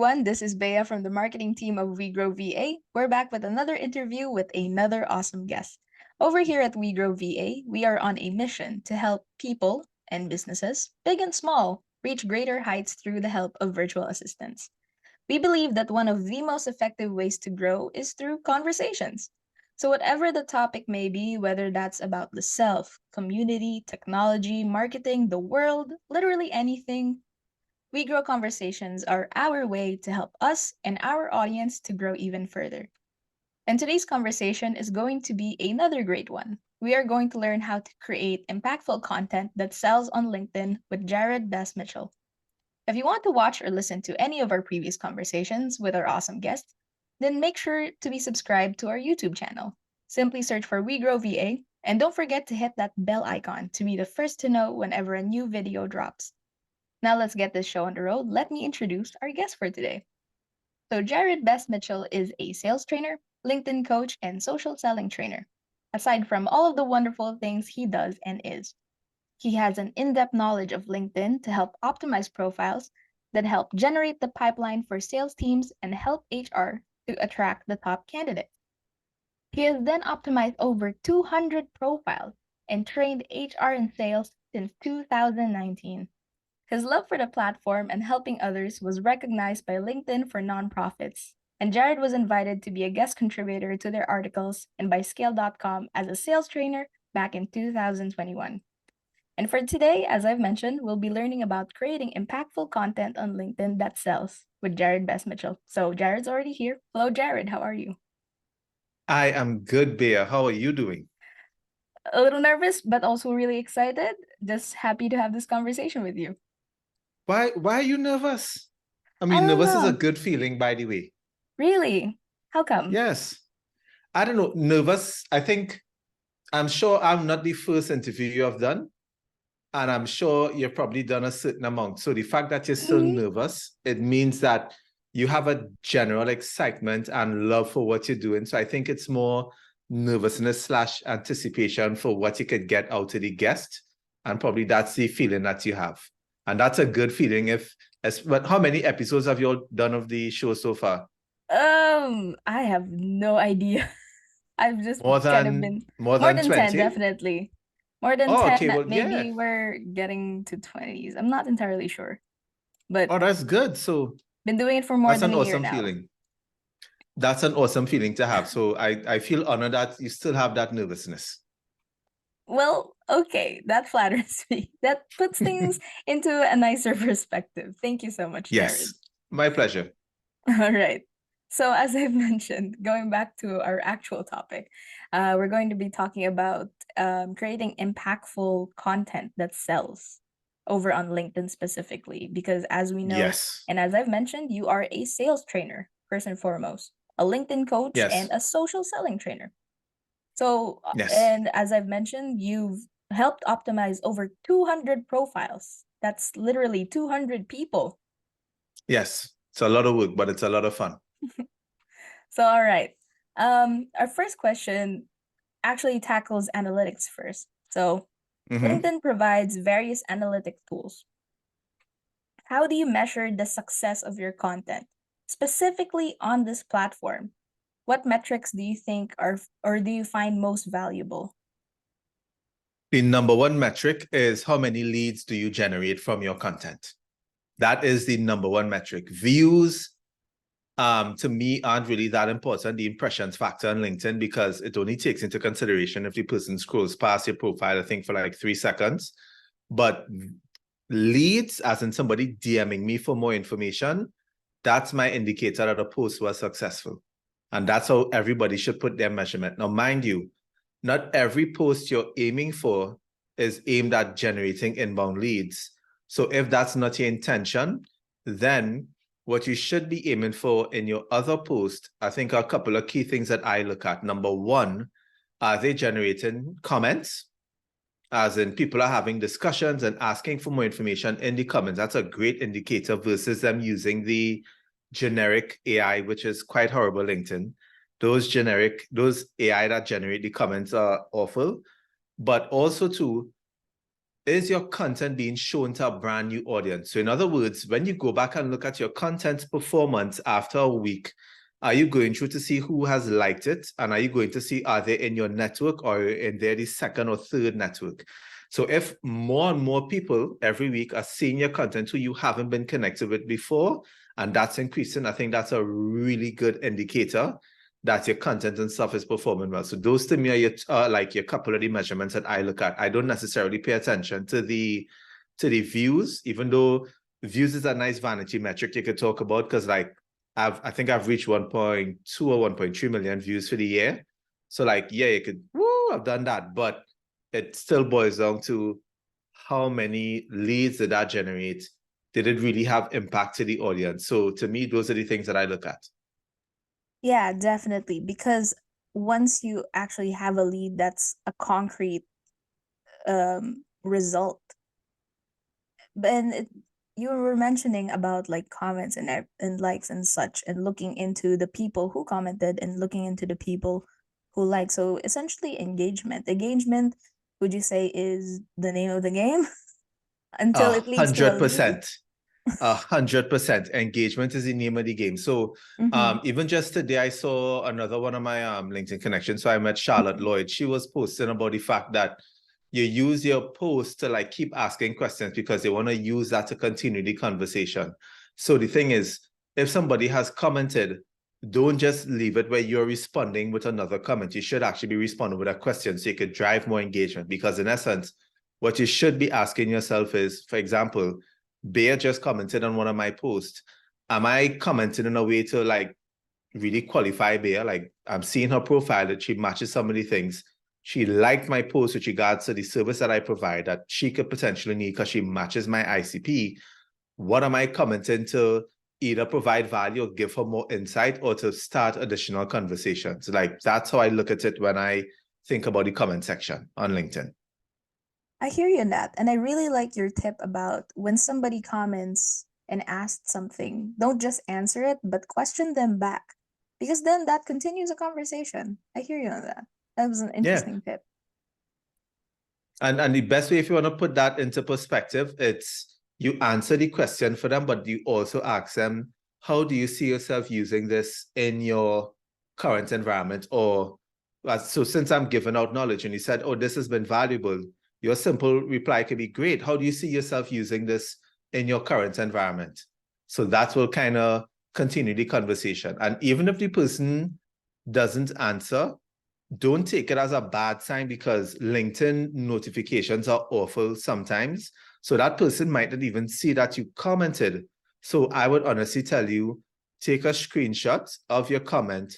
everyone. This is Bea from the marketing team of WeGrow VA. We're back with another interview with another awesome guest. Over here at WeGrow VA, we are on a mission to help people and businesses, big and small, reach greater heights through the help of virtual assistants. We believe that one of the most effective ways to grow is through conversations. So, whatever the topic may be, whether that's about the self, community, technology, marketing, the world, literally anything, we Grow Conversations are our way to help us and our audience to grow even further. And today's conversation is going to be another great one. We are going to learn how to create impactful content that sells on LinkedIn with Jarrod Bess Mitchell. If you want to watch or listen to any of our previous conversations with our awesome guests, then make sure to be subscribed to our YouTube channel. Simply search for We Grow VA and don't forget to hit that bell icon to be the first to know whenever a new video drops. Now let's get this show on the road. Let me introduce our guest for today. So Jarrod Bess Mitchell is a sales trainer, LinkedIn coach, and social selling trainer. Aside from all of the wonderful things he does and is, he has an in-depth knowledge of LinkedIn to help optimize profiles that help generate the pipeline for sales teams and help HR to attract the top candidates. He has then optimized over 200 profiles and trained HR and sales since 2019. His love for the platform and helping others was recognized by LinkedIn for nonprofits, and Jarrod was invited to be a guest contributor to their articles and by Scale.com as a sales trainer back in 2021. And for today, as I've mentioned, we'll be learning about creating impactful content on LinkedIn that sells with Jarrod Bess Mitchell. So Jarrod's already here. Hello, Jarrod. How are you? I am good, Bea. How are you doing? A little nervous, but also really excited. Just happy to have this conversation with you. Why are you nervous? I I mean, don't nervous is a know. good feeling, by the way. Really? How come? Yes. I don't know. Nervous, I'm sure I'm not the first interview you have done, and I'm sure you've probably done a certain amount. So the fact that you're still Mhm. nervous, it means that you have a general excitement and love for what you're doing. So I think it's more nervousness slash anticipation for what you could get out of the guest. And probably that's the feeling that you have. And that's a good feeling but how many episodes have you all done of the show so far? I have no idea. I've just More kind of than been more more than than 10, 20? definitely. More than Oh, 10, okay. Well, yeah. maybe we're getting to 20s. I'm not entirely sure, but Oh, that's good. So been doing it for more that's than an a year awesome now. feeling. That's an awesome feeling to have. So I feel honored that you still have that nervousness. Well, okay, that flatters me. That puts things into a nicer perspective. Thank you so much, Jarrod. Yes, my pleasure. All right. So, as I've mentioned, going back to our actual topic, we're going to be talking about creating impactful content that sells over on LinkedIn specifically. Because, as we know, Yes, and as I've mentioned, you are a sales trainer, first and foremost, a LinkedIn coach, and yes, a social selling trainer. So, yes, and as I've mentioned, you've helped optimize over 200 profiles. That's literally 200 people. yes. It's a lot of work, but it's a lot of fun. So, all right. Our first question actually tackles analytics first. So, Hmm. LinkedIn provides various analytic tools. How do you measure the success of your content, specifically on this platform? What metrics do you think are, or do you find most valuable? The number one metric is how many leads do you generate from your content? That is the number one metric. Views, to me, aren't really that important, the impressions factor on LinkedIn, because it only takes into consideration if the person scrolls past your profile, I think, for like 3 seconds. But leads, as in somebody DMing me for more information, that's my indicator that a post was successful. And that's how everybody should put their measurement. Now, mind you, not every post you're aiming for is aimed at generating inbound leads. So if that's not your intention, then what you should be aiming for in your other post, I think are a couple of key things that I look at. Number one, are they generating comments? As in people are having discussions and asking for more information in the comments. That's a great indicator versus them using the generic AI, which is quite horrible, LinkedIn. Those AI that generate the comments are awful. But also too, is your content being shown to a brand new audience? So in other words, when you go back and look at your content performance after a week, are you going through to see who has liked it? And are you going to see, are they in your network or in their the second or third network? So if more and more people every week are seeing your content who you haven't been connected with before, and that's increasing, I think that's a really good indicator that your content and stuff is performing well. So those to me are your like your couple of the measurements that I look at. I don't necessarily pay attention to the views, even though views is a nice vanity metric you could talk about, because like I think I've reached 1.2 or 1.3 million views for the year. So like, yeah, you could, woo, I've done that, but it still boils down to how many leads did that generate? Did it really have impact to the audience? So to me, those are the things that I look at. Yeah, definitely. Because once you actually have a lead, that's a concrete result. And you were mentioning about like comments and likes and such, and looking into the people who commented and looking into the people who like. So essentially, engagement. Engagement, would you say, is the name of the game until A it leads to a hundred lead? percent. 100% engagement is the name of the game. So Mm-hmm. even just today, I saw another one of my LinkedIn connections. So I met Charlotte Mm-hmm. Lloyd. She was posting about the fact that you use your post to like keep asking questions because they want to use that to continue the conversation. So the thing is, if somebody has commented, don't just leave it where you're responding with another comment. You should actually be responding with a question so you could drive more engagement. Because in essence, what you should be asking yourself is, for example, Bear just commented on one of my posts. Am I commenting in a way to like really qualify Bear? Like I'm seeing her profile that she matches so many things. She liked my post with regards to the service that I provide that she could potentially need because she matches my ICP. What am I commenting to either provide value or give her more insight or to start additional conversations? Like that's how I look at it when I think about the comment section on LinkedIn. I hear you in that. And I really like your tip about when somebody comments and asks something, don't just answer it, but question them back. Because then that continues a conversation. I hear you on that. That was an Yeah. interesting tip. And the best way, if you want to put that into perspective, it's you answer the question for them, but you also ask them, how do you see yourself using this in your current environment? Or so since I'm giving out knowledge and you said, oh, this has been valuable, your simple reply could be great. How do you see yourself using this in your current environment? So that will kind of continue the conversation. And even if the person doesn't answer, don't take it as a bad sign because LinkedIn notifications are awful sometimes. So that person might not even see that you commented. So I would honestly tell you, take a screenshot of your comment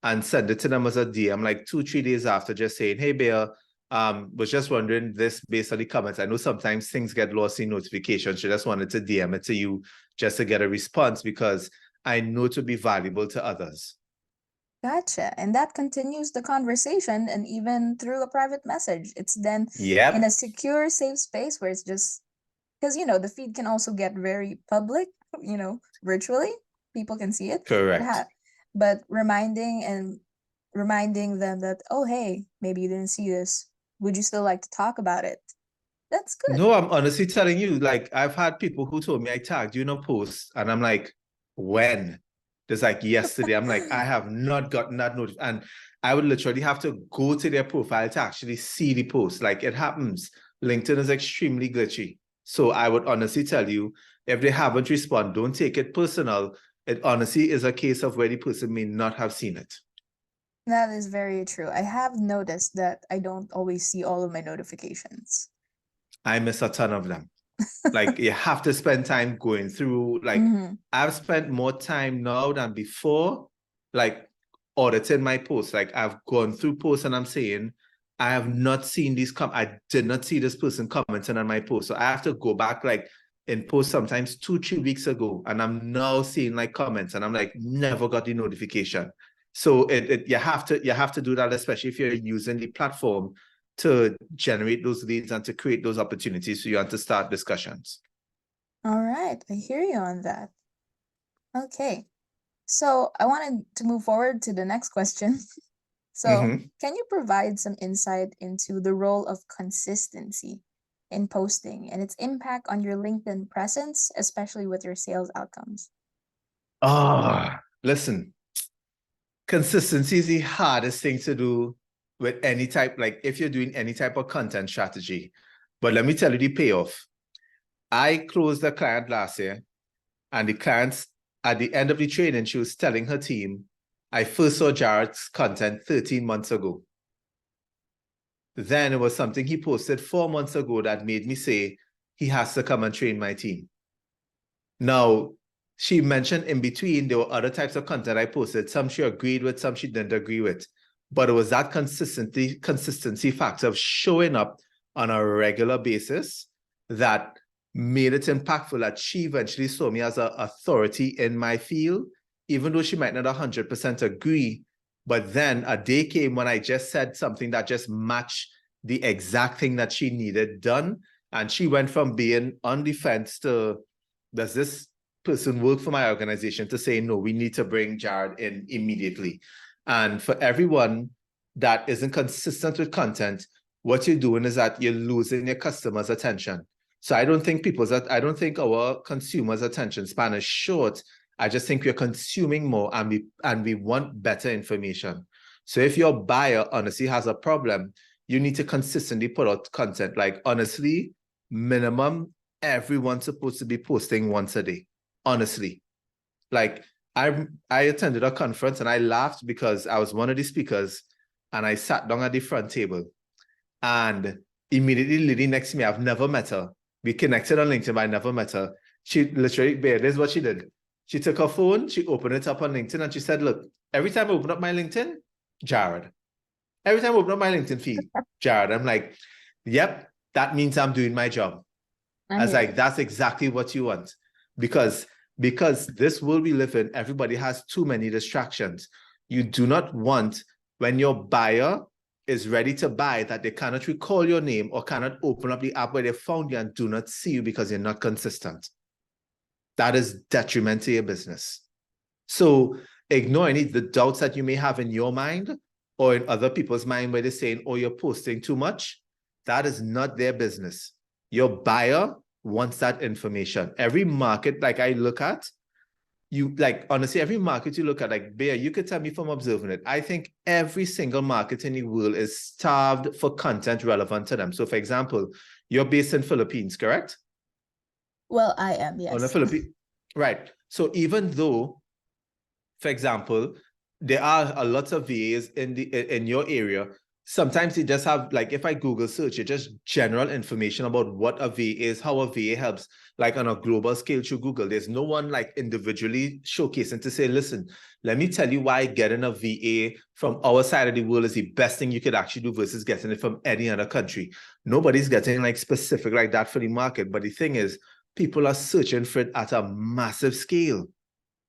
and send it to them as a DM like 2-3 days after, just saying, hey Bear, was just wondering this based on the comments. I know sometimes things get lost in notifications. So just wanted to DM it to you just to get a response because I know to be valuable to others. Gotcha. And that continues the conversation, and even through a private message. It's then in a Yep, secure, safe space where it's just because, the feed can also get very public, virtually. People can see it. But, correct. but reminding them that, oh, hey, maybe you didn't see this. Would you still like to talk about it? That's good. No, I'm honestly telling you, like I've had people who told me I tagged you in a post, and I'm like, when? It's like yesterday. I'm like, I have not gotten that notice. And I would literally have to go to their profile to actually see the post. Like it happens. LinkedIn is extremely glitchy. So I would honestly tell you, if they haven't responded, don't take it personal. It honestly is a case of where the person may not have seen it. That is very true. I have noticed that I don't always see all of my notifications. I miss a ton of them. Like you have to spend time going through, like Mm-hmm. I've spent more time now than before, like auditing my posts. Like I've gone through posts and I'm saying, I have not seen these I did not see this person commenting on my post. So I have to go back like in posts sometimes 2-3 weeks ago. And I'm now seeing like comments and I'm like, never got the notification. So you have to do that, especially if you're using the platform to generate those leads and to create those opportunities for you and to start discussions. All right, I hear you on that. Okay. So I wanted to move forward to the next question. So, Mm-hmm. can you provide some insight into the role of consistency in posting and its impact on your LinkedIn presence, especially with your sales outcomes? Listen, consistency is the hardest thing to do with any type, like if you're doing any type of content strategy. But let me tell you the payoff. I closed a client last year, and the clients, at the end of the training, she was telling her team, I first saw Jarrod's content 13 months ago. Then it was something he posted 4 months ago that made me say, he has to come and train my team. Now, she mentioned in between, there were other types of content I posted. Some she agreed with, some she didn't agree with. But it was that consistency factor of showing up on a regular basis that made it impactful, that she eventually saw me as an authority in my field, even though she might not 100% agree. But then a day came when I just said something that just matched the exact thing that she needed done. And she went from being on the fence to, does this person work for my organization, to say, no, we need to bring Jarrod in immediately. And for everyone that isn't consistent with content, what you're doing is that you're losing your customers' attention. So I don't think our consumers' attention span is short. I just think we're consuming more, and we want better information. So if your buyer honestly has a problem, you need to consistently put out content. Like, honestly, minimum, everyone's supposed to be posting once a day. Honestly. Like, I attended a conference and I laughed because I was one of the speakers, and I sat down at the front table, and immediately the lady next to me, I've never met her. We connected on LinkedIn, but I never met her. She literally, this is what she did. She took her phone, she opened it up on LinkedIn, and she said, look, every time I open up my LinkedIn, Jarrod. Every time I open up my LinkedIn feed, Jarrod. I'm like, yep, that means I'm doing my job. I was like, that's exactly what you want. Because this world we live in, everybody has too many distractions. You do not want, when your buyer is ready to buy, that they cannot recall your name or cannot open up the app where they found you and do not see you because you're not consistent. That is detrimental to your business. So ignore any the doubts that you may have in your mind or in other people's mind where they're saying, oh, you're posting too much. That is not their business. Your buyer wants that information. Every market, like I look at, honestly, every market you look at, like Bear, you could tell me from observing it. I think every single market in the world is starved for content relevant to them. So for example, you're based in Philippines, correct? Well, I am, On the yes. Philippines. Right. So even though, for example, there are a lot of VAs in your area, sometimes they just have, like, if I Google search it, just general information about what a VA is, how a VA helps, like on a global scale through Google. There's no one like individually showcasing to say, listen, let me tell you why getting a VA from our side of the world is the best thing you could actually do versus getting it from any other country. Nobody's getting like specific like that for the market. But the thing is, people are searching for it at a massive scale.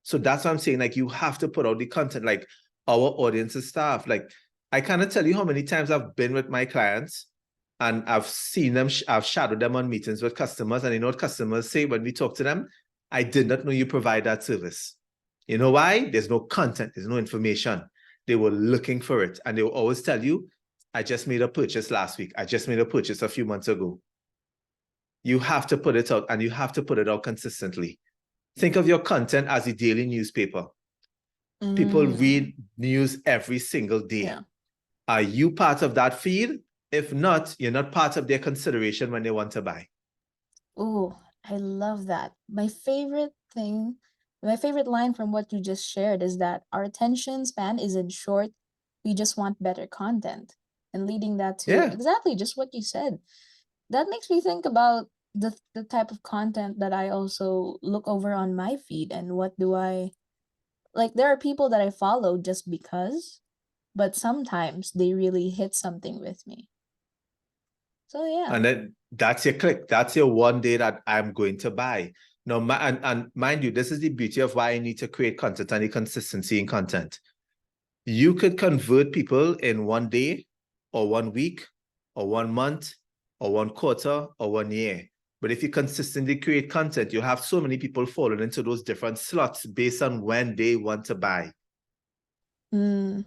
So that's what I'm saying. Like, you have to put out the content. Like, our audience is staff. Like, I cannot tell you how many times I've been with my clients and I've seen them, I've shadowed them on meetings with customers, and you know what customers say when we talk to them? I did not know you provide that service. You know why? There's no content, there's no information. They were looking for it, and they will always tell you, I just made a purchase last week. I just made a purchase a few months ago. You have to put it out, and you have to put it out consistently. Think of your content as a daily newspaper. People read news every single day. Yeah. Are you part of that feed? If not, you're not part of their consideration when they want to buy. Oh, I love that. My favorite line from what you just shared is that our attention span isn't short. We just want better content. And leading that to Yeah. exactly just what you said. That makes me think about the type of content that I also look over on my feed, and what do I like. There are people that I follow just because, but sometimes they really hit something with me. So yeah. And then that's your click. That's your one day that I'm going to buy. Now, and mind you, this is the beauty of why I need to create content and the consistency in content. You could convert people in one day or 1 week or 1 month or 1 quarter or 1 year. But if you consistently create content, you have so many people falling into those different slots based on when they want to buy. Mm.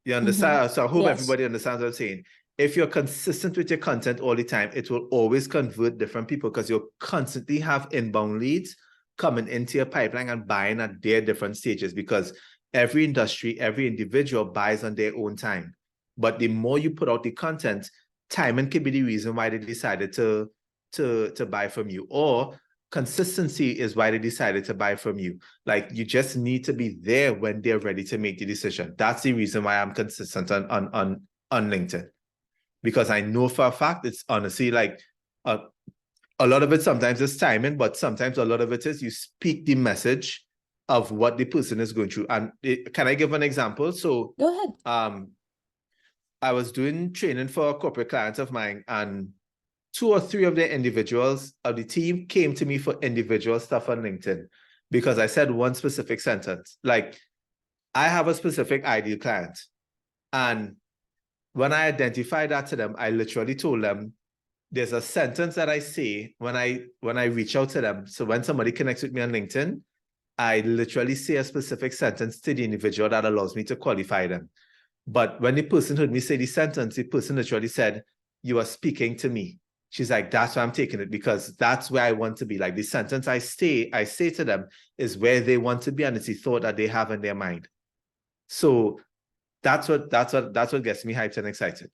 You understand? So I hope Yes. everybody understands what I'm saying. if you're consistent with your content all the time, it will always convert different people because you'll constantly have inbound leads coming into your pipeline and buying at their different stages, because every industry, every individual buys on their own time. But the more you put out the content, timing can be the reason why they decided to buy from you, or consistency is why they decided to buy from you. Like, you just need to be there when they're ready to make the decision. That's the reason why I'm consistent on LinkedIn, because I know for a fact it's honestly like a lot of it sometimes is timing, but sometimes a lot of it is you speak the message of what the person is going through. And can I give an example? So Go ahead. I was doing training for a corporate client of mine, and 2 or 3 of the individuals of the team came to me for individual stuff on LinkedIn because I said one specific sentence. Like, I have a specific ideal client. And when I identified that to them, I literally told them, there's a sentence that I say when I reach out to them. So when somebody connects with me on LinkedIn, I literally say a specific sentence to the individual that allows me to qualify them. But when the person heard me say the sentence, the person literally said, "You are speaking to me." She's like, "That's why I'm taking it, because that's where I want to be." Like, the sentence I say to them is where they want to be, and it's the thought that they have in their mind. So that's what gets me hyped and excited.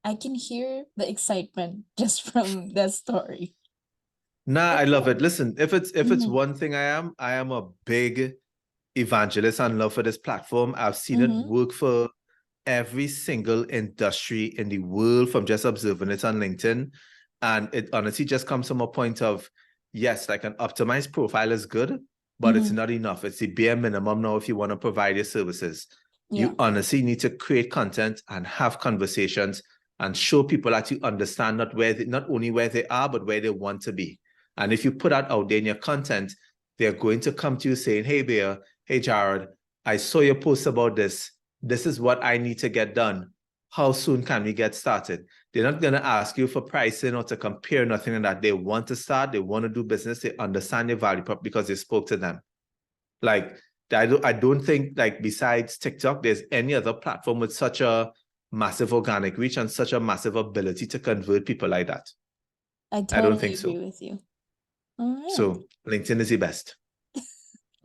I can hear the excitement just from that story. Nah, I love it. Listen, if it's Mhm. one thing I am a big evangelist and love for this platform. I've seen it Mhm. work for every single industry in the world from just observing it on LinkedIn. And it honestly just comes from a point of, yes, like an optimized profile is good, but it's Mhm. not enough. It's the bare minimum now if you want to provide your services. Yeah. You honestly need to create content and have conversations and show people that you understand not only where they are, but where they want to be. And if you put that out there in your content, they're going to come to you saying, "Hey there, hey Jarrod, I saw your post about this. This is what I need to get done. How soon can we get started?" They're not going to ask you for pricing or to compare, nothing like that. They want to start, they want to do business, they understand your value prop because they spoke to them. Like, I don't think, like, besides TikTok, there's any other platform with such a massive organic reach and such a massive ability to convert people like that. I I don't totally think agree so. with you. All right. So LinkedIn is the best.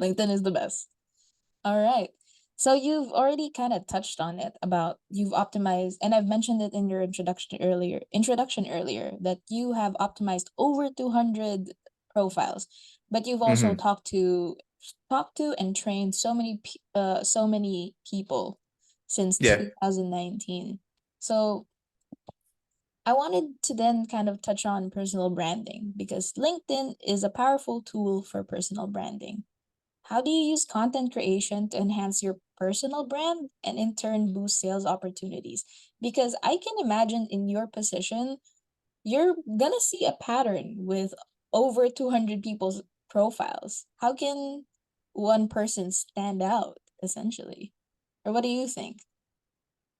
LinkedIn is the best. All right. So you've already kind of touched on it about you've optimized, and I've mentioned it in your introduction earlier that you have optimized over 200 profiles, but you've also Mm-hmm. talked to and trained so many people since Yeah. 2019. So I wanted to then kind of touch on personal branding because LinkedIn is a powerful tool for personal branding. How do you use content creation to enhance your personal brand and in turn boost sales opportunities? Because I can imagine in your position, you're gonna see a pattern with over 200 people's profiles. How can one person stand out, essentially? Or what do you think?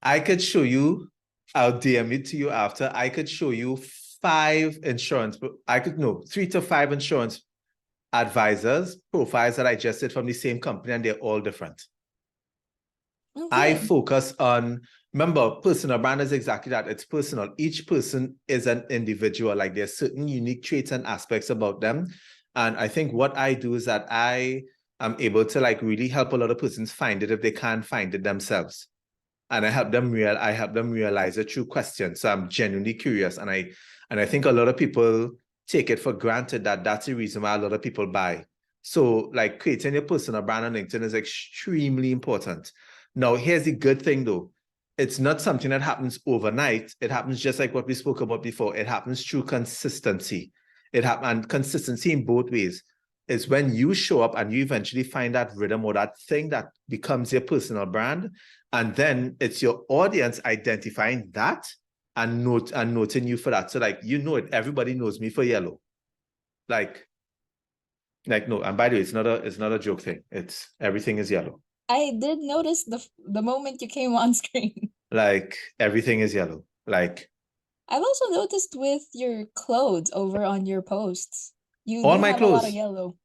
I could show you, I'll DM it to you after. I could show you 5 insurance, I could know 3 to 5 insurance advisors profiles that I just did from the same company, and they're all different. I Okay. focus on, remember, personal brand is exactly that. It's personal. Each person is an individual. Like, there's certain unique traits and aspects about them. And I think what I do is that I am able to, like, really help a lot of persons find it if they can't find it themselves. And I help them realize it through questions. So I'm genuinely curious. And I think a lot of people take it for granted that that's the reason why a lot of people buy. So, like, creating your personal brand on LinkedIn is extremely important. Now, here's the good thing though. It's not something that happens overnight. It happens just like what we spoke about before. It happens through consistency. And consistency in both ways is when you show up and you eventually find that rhythm or that thing that becomes your personal brand. And then it's your audience identifying that and noting you for that. So, like, you know it, everybody knows me for yellow. Like, no, and by the way, it's not a joke thing. It's everything is yellow. I did notice the moment you came on screen. Like, everything is yellow. Like, I've also noticed with your clothes over on your posts, you all do my have a lot of clothes. yellow.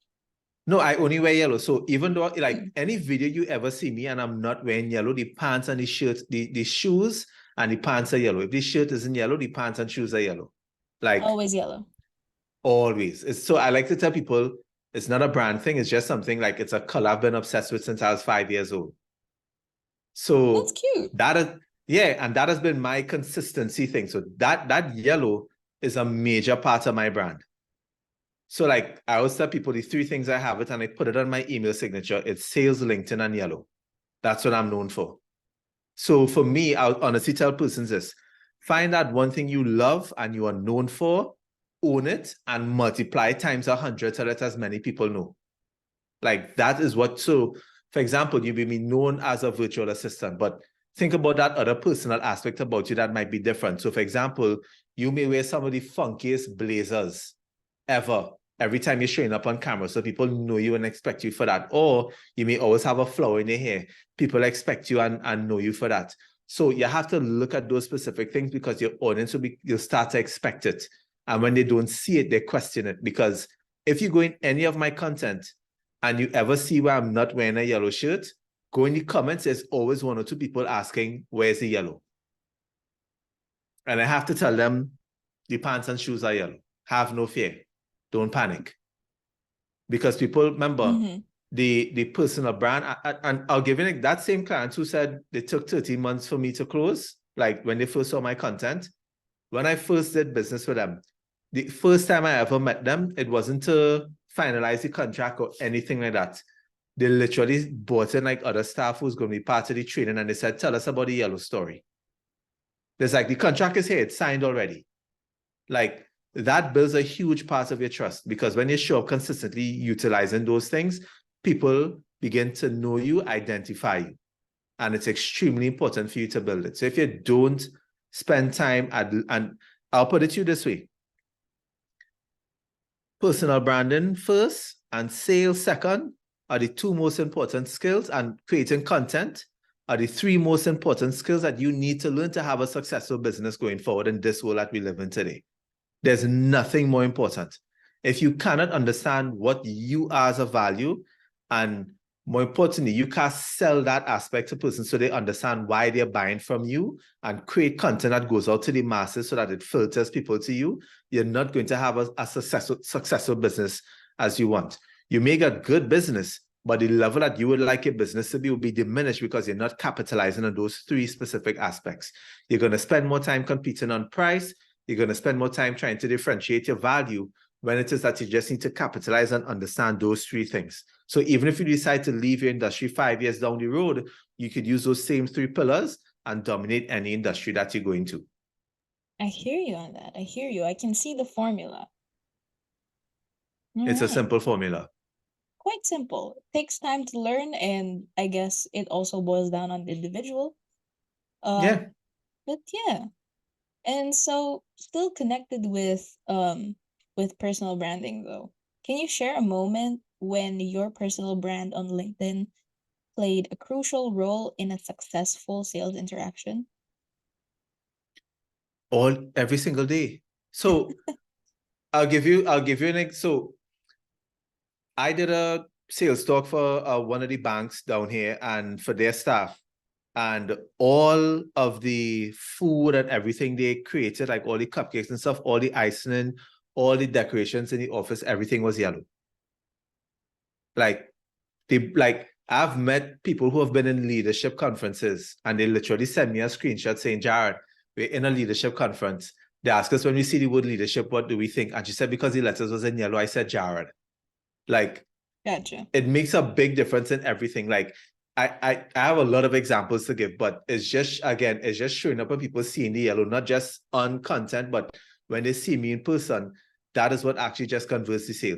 No, I only wear yellow. So even though, like, Mm. any video you ever see me and I'm not wearing yellow, the pants and the shirts, the shoes and the pants are yellow. If the shirt isn't yellow, the pants and shoes are yellow. Like Always yellow. always. So I like to tell people it's not a brand thing. It's just something like it's a color I've been obsessed with since I was 5 years old. That's So cute. that is, yeah, and that has been my consistency thing. So that yellow is a major part of my brand. So like I always tell people the three things I have it and I put it on my email signature. It's sales, LinkedIn, and yellow. That's what I'm known for. So for me, I'll honestly tell persons this: find that one thing you love and you are known for, own it, and multiply times 100 to let as many people know. Like that is what, so for example, you may be known as a virtual assistant, but think about that other personal aspect about you that might be different. So for example, you may wear some of the funkiest blazers ever every time you're showing up on camera. So people know you and expect you for that. Or you may always have a flower in your hair. People expect you and know you for that. So you have to look at those specific things because your audience you'll start to expect it. And when they don't see it, they question it. Because if you go in any of my content and you ever see where I'm not wearing a yellow shirt, go in the comments, there's always one or two people asking, where's the yellow? And I have to tell them, the pants and shoes are yellow. Have no fear. Don't panic. Because people, remember, the personal brand, and I'll give you that same client who said they took 13 months for me to close, like when they first saw my content. When I first did business with them, the first time I ever met them, it wasn't to finalize the contract or anything like that. They literally brought in like other staff who's going to be part of the training and they said, tell us about the yellow story. There's like, the contract is here, it's signed already. Like that builds a huge part of your trust because when you show up consistently utilizing those things, people begin to know you, identify you. And it's extremely important for you to build it. So if you don't spend time and I'll put it to you this way: personal branding first and sales second are the two most important skills, and creating content are the three most important skills that you need to learn to have a successful business going forward in this world that we live in today. There's nothing more important. If you cannot understand what you are as a value, and more importantly, you can't sell that aspect to persons so they understand why they're buying from you and create content that goes out to the masses so that it filters people to you, you're not going to have a successful business as you want. You may get good business, but the level that you would like your business to be will be diminished because you're not capitalizing on those three specific aspects. You're going to spend more time competing on price. You're going to spend more time trying to differentiate your value when it is that you just need to capitalize and understand those three things. So even if you decide to leave your industry 5 years down the road, you could use those same three pillars and dominate any industry that you're going to. I hear you on that. I hear you. I can see the formula. It's a simple formula. Quite simple. It takes time to learn, and I guess it also boils down on the individual. Yeah. But yeah. And so still connected with personal branding though. Can you share a moment when your personal brand on LinkedIn played a crucial role in a successful sales interaction? Every single day. So I'll give you an so I did a sales talk for one of the banks down here and for their staff. And all of the food and everything they created, like all the cupcakes and stuff, all the icing, all the decorations in the office, everything was yellow. Like I've met people who have been in leadership conferences and they literally send me a screenshot saying, Jarrod, we're in a leadership conference. They ask us when we see the word leadership, what do we think? And she said, because the letters was in yellow, I said Jarrod. Like, Gotcha. it makes a big difference in everything. Like, I have a lot of examples to give, but it's just showing up when people seeing the yellow, not just on content, but when they see me in person, that is what actually just converts the sale.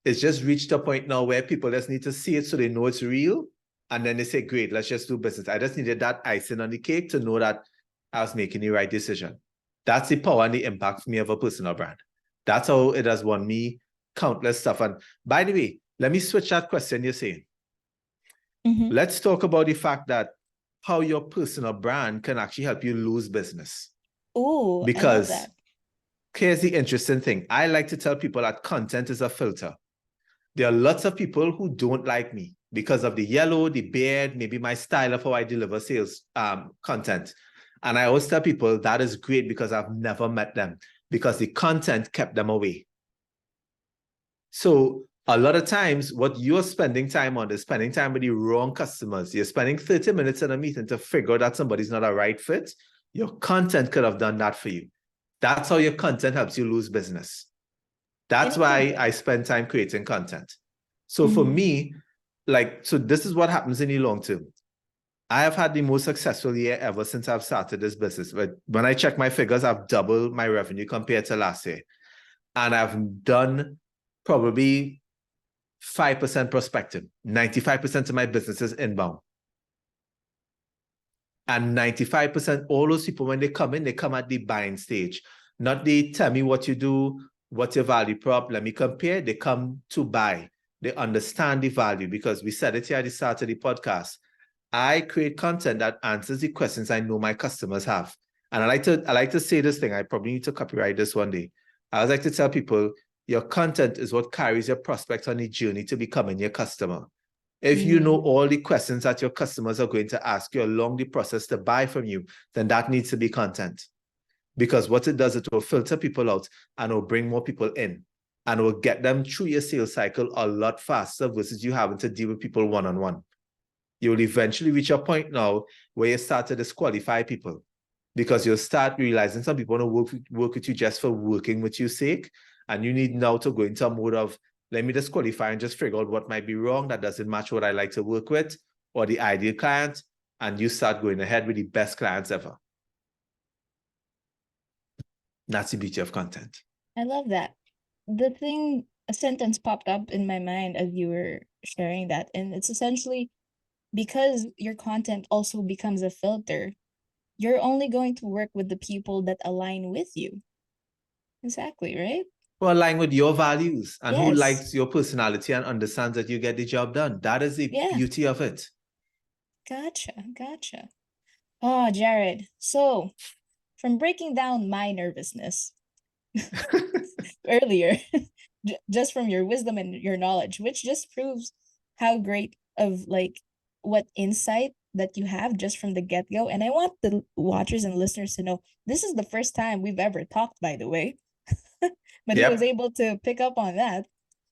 It's just reached a point now where people just need to see it so they know it's real. And then they say, great, let's just do business. I just needed that icing on the cake to know that I was making the right decision. That's the power and the impact for me of a personal brand. That's how it has won me countless stuff. And by the way, let me switch that question you're saying. Let's talk about the fact that how your personal brand can actually help you lose business. Oh, I love that. Here's the interesting thing. I like to tell people that content is a filter. There are lots of people who don't like me because of the yellow, the beard, maybe my style of how I deliver sales content. And I always tell people that is great because I've never met them, because the content kept them away. So a lot of times what you're spending time on is spending time with the wrong customers. You're spending 30 minutes in a meeting to figure that somebody's not a right fit. Your content could have done that for you. That's how your content helps you lose business. That's why I spend time creating content. So for me, so this is what happens in the long term. I have had the most successful year ever since I've started this business. But when I check my figures, I've doubled my revenue compared to last year. And I've done probably 5% prospecting. 95% of my business is inbound. And 95%, all those people, when they come in, they come at the buying stage. Not they tell me what you do, what's your value prop, let me compare. They come to buy. They understand the value, because we said it here at the start of the podcast. I create content that answers the questions I know my customers have. And I like to say this thing. I probably need to copyright this one day. I always like to tell people, your content is what carries your prospect on the journey to becoming your customer. If you know all the questions that your customers are going to ask you along the process to buy from you, then that needs to be content. Because what it does, it will filter people out and it will bring more people in. And it will get them through your sales cycle a lot faster versus you having to deal with people one-on-one. You will eventually reach a point now where you start to disqualify people, because you'll start realizing some people want to work with you just for working with your sake. And you need now to go into a mode of, let me disqualify and just figure out what might be wrong that doesn't match what I like to work with or the ideal client. And you start going ahead with the best clients ever. That's the beauty of content. I love that. A sentence popped up in my mind as you were sharing that. And it's essentially, because your content also becomes a filter, you're only going to work with the people that align with you. Exactly, right? Well, align with your values and who Yes. likes your personality and understands that you get the job done. That is the beauty of it. Gotcha. Oh, Jarrod. So, from breaking down my nervousness earlier, just from your wisdom and your knowledge, which just proves how great of what insight that you have just from the get-go. And I want the watchers and listeners to know this is the first time we've ever talked, by the way. But he was able to pick up on that.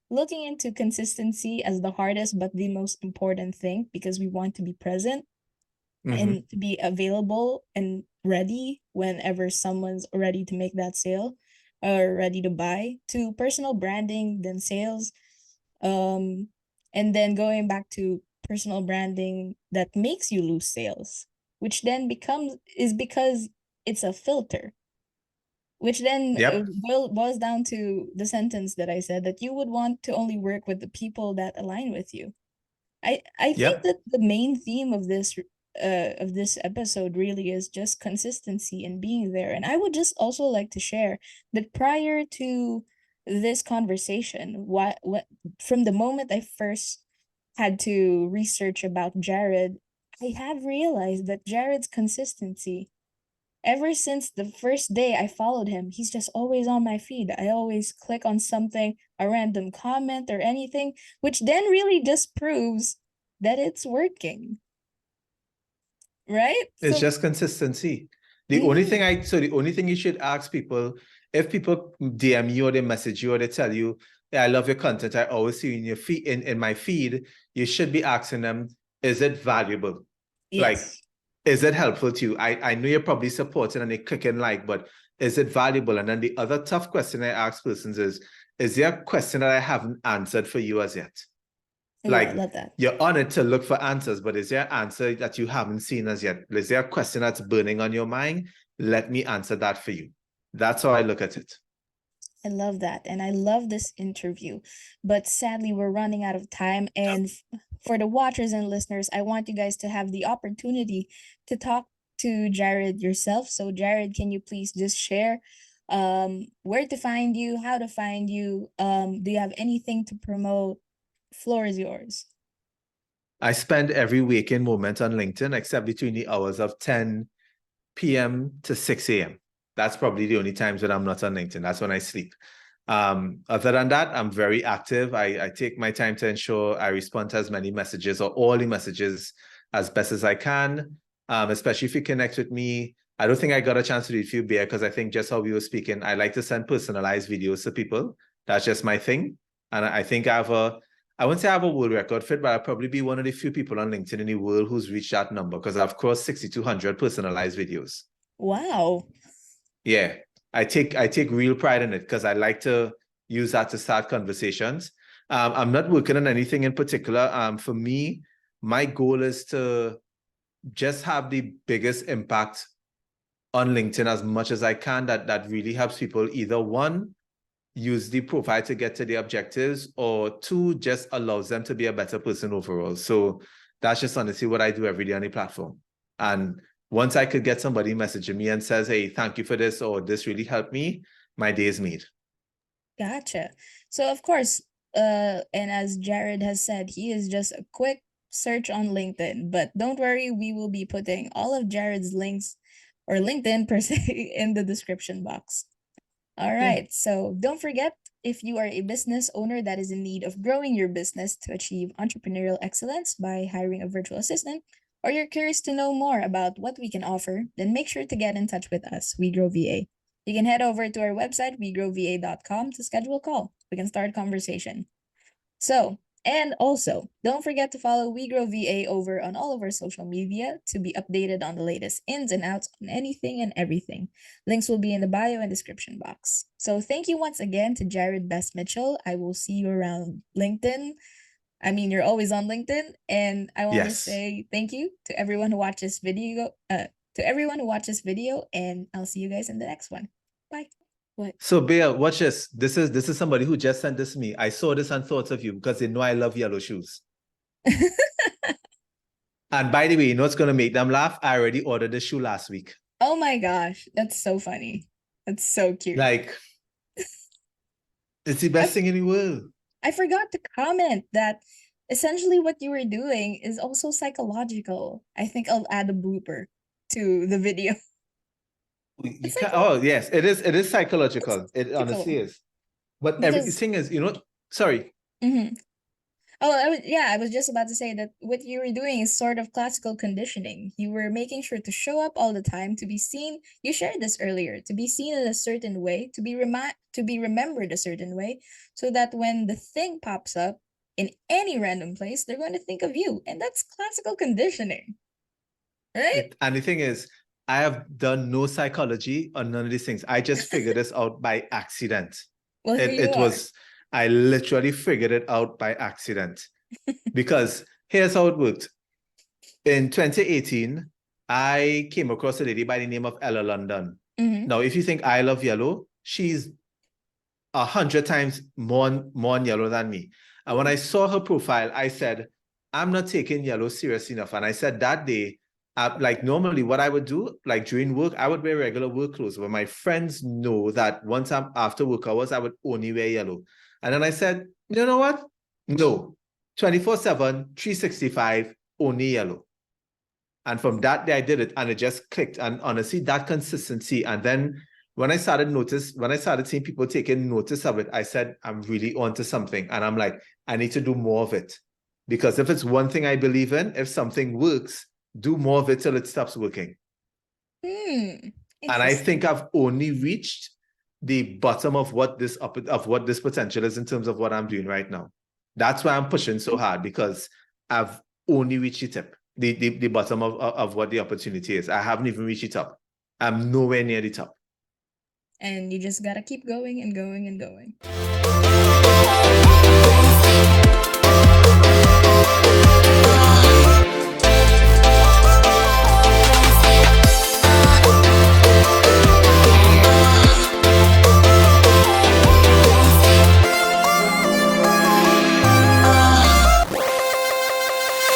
Looking into consistency as the hardest but the most important thing, because we want to be present and to be available and ready whenever someone's ready to make that sale or ready to buy, to personal branding, then sales. And then going back to personal branding that makes you lose sales, which then is because it's a filter, which then boils down to the sentence that I said, that you would want to only work with the people that align with you. I think that the main theme of this episode really is just consistency and being there. And I would just also like to share that prior to this conversation, what from the moment I first had to research about Jarrod, I have realized that Jarrod's consistency, ever since the first day I followed him, he's just always on my feed. I always click on something, a random comment or anything, which then really just proves that it's working. Right? It's just consistency. The only thing you should ask people, if people DM you or they message you or they tell you, I love your content, I always see you in your feed, in my feed, you should be asking them, is it valuable? Yes. Like, is it helpful to you? I know you're probably supporting and they clicking like, but is it valuable? And then the other tough question I ask persons is there a question that I haven't answered for you as yet? Like, I love that. You're on it to look for answers, but is there an answer that you haven't seen as yet? Is there a question that's burning on your mind? Let me answer that for you. That's how I look at it. I love that. And I love this interview. But sadly, we're running out of time. And for the watchers and listeners, I want you guys to have the opportunity to talk to Jarrod yourself. So Jarrod, can you please just share where to find you, how to find you? Do you have anything to promote? Floor is yours. I spend every waking moment on LinkedIn, except between the hours of 10 p.m. to 6 a.m. That's probably the only times when I'm not on LinkedIn. That's when I sleep. Other than that, I'm very active. I take my time to ensure I respond to as many messages or all the messages as best as I can. Especially if you connect with me I don't think I got a chance to do it for you, Bear, because I think just how we were speaking, I like to send personalized videos to people. That's just my thing. And I think I wouldn't say I have a world record for it, but I'll probably be one of the few people on LinkedIn in the world who's reached that number because I've crossed 6,200 personalized videos. Wow. Yeah, I take real pride in it because I like to use that to start conversations. I'm not working on anything in particular. For me, my goal is to just have the biggest impact on LinkedIn as much as I can that really helps people either one, use the profile to get to their objectives, or two, just allows them to be a better person overall. So that's just honestly what I do every day on the platform. And once I could get somebody messaging me and says, hey, thank you for this, or this really helped me, my day is made. Gotcha. So of course, and as Jarrod has said, he is just a quick search on LinkedIn. But don't worry, we will be putting all of Jarrod's links or LinkedIn per se in the description box. All right. So don't forget, if you are a business owner that is in need of growing your business to achieve entrepreneurial excellence by hiring a virtual assistant, or you're curious to know more about what we can offer, then make sure to get in touch with us, WeGrow VA. You can head over to our website, wegrowva.com, to schedule a call. We can start a conversation. So, and also, don't forget to follow WeGrow VA over on all of our social media to be updated on the latest ins and outs on anything and everything. Links will be in the bio and description box. So thank you once again to Jarrod Best Mitchell. I will see you around LinkedIn. I mean, you're always on LinkedIn, and I want to Yes. say thank you to everyone who watched this video. And I'll see you guys in the next one. Bye. What? So Bea, watch this. This is somebody who just sent this to me. I saw this and thought of you because they know I love yellow shoes. And by the way, you know what's gonna make them laugh? I already ordered the shoe last week. Oh my gosh, that's so funny. That's so cute. Like, it's the best thing in the world. I forgot to comment that essentially what you were doing is also psychological. I think I'll add a blooper to the video. You can't, oh yes, it is psychological. It honestly Psychological. is. But Because- everything is, sorry. Mhm. Oh, I was just about to say that what you were doing is sort of classical conditioning. You were making sure to show up all the time, to be seen. You shared this earlier, to be seen in a certain way, to be remembered a certain way, so that when the thing pops up in any random place, they're going to think of you, and that's classical conditioning, right? And the thing is, I have done no psychology on none of these things. I just figured this out by accident. Well, here you It are. was, I literally figured it out by accident. Because here's how it worked. In 2018, I came across a lady by the name of Ella London. Mhm. Now, if you think I love yellow, she's 100 times more yellow than me. And when I saw her profile, I said, I'm not taking yellow serious enough. And I said that day, like normally what I would do, like during work, I would wear regular work clothes, but my friends know that once I'm after work hours, I would only wear yellow. And then I said, you know what? No, 24/7, 365, only yellow. And from that day, I did it and it just clicked. And honestly, that consistency. And then when I started seeing people taking notice of it, I said, I'm really onto something. And I'm like, I need to do more of it. Because if it's one thing I believe in, if something works, do more of it till it stops working. And I think I've only reached the bottom of what this potential is in terms of what I'm doing right now. That's why I'm pushing so hard, because I've only reached the tip, the bottom of what the opportunity is. I haven't even reached the top. I'm nowhere near the top. And you just gotta keep going and going and going.